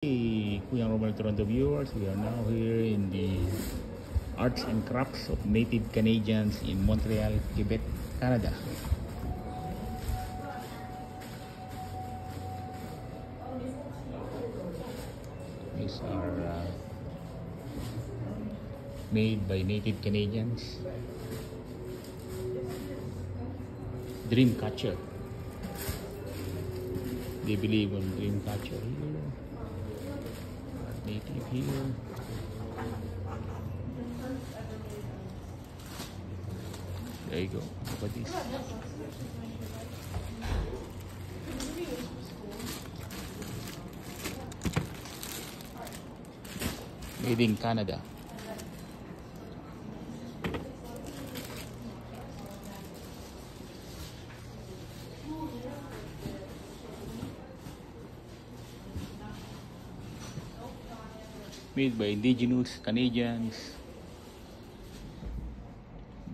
Hey, Kuya Romel Toronto viewers, we are now here in the arts and crafts of native Canadians in Montreal, Quebec, Canada. These are made by native Canadians. Dreamcatcher. They believe on Dreamcatcher here. Native here. There you go. Look at this. Made in Canada. Made by indigenous Canadians,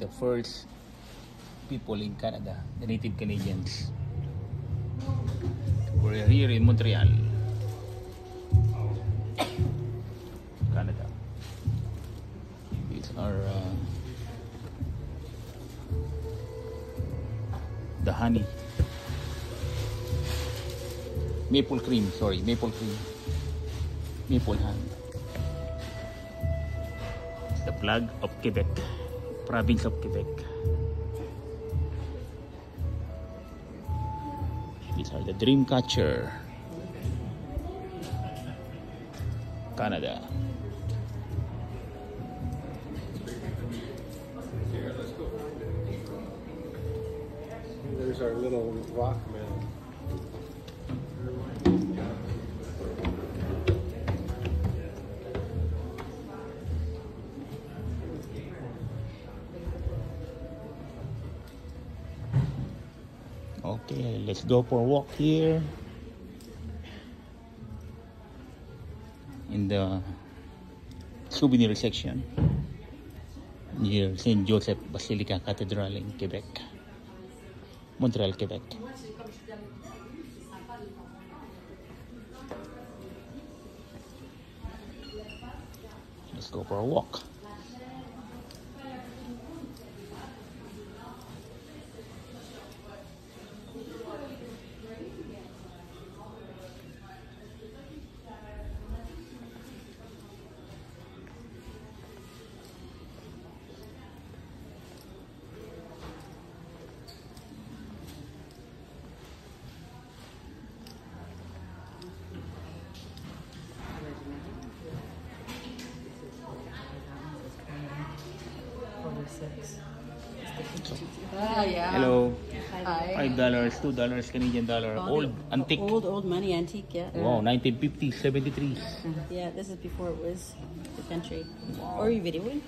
the first people in Canada, the native Canadians. We're here in Montreal, Canada. These are the honey, maple cream, maple honey. The flag of Quebec, province of Quebec. These are the Dreamcatcher, Canada. There's our little rock man. Okay, let's go for a walk here in the souvenir section near St. Joseph Basilica Cathedral in Quebec, Montreal, Quebec. Let's go for a walk. Yeah. Hello. Hi. $5, $2, Canadian dollar. Old, antique. Old money, antique, yeah. Wow, 1950s, 73s. Yeah, this is before it was the country. Or you videoing?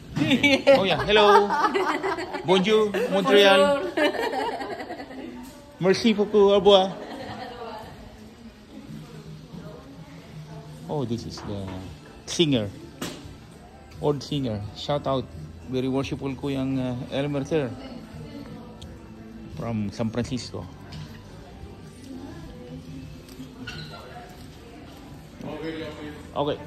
Oh yeah, hello. Bonjour, Montreal. Merci beaucoup, au revoir. Oh, this is the singer. Old singer. Shout out. Very worshipful ko yung Elmer sir. From San Francisco. Okay.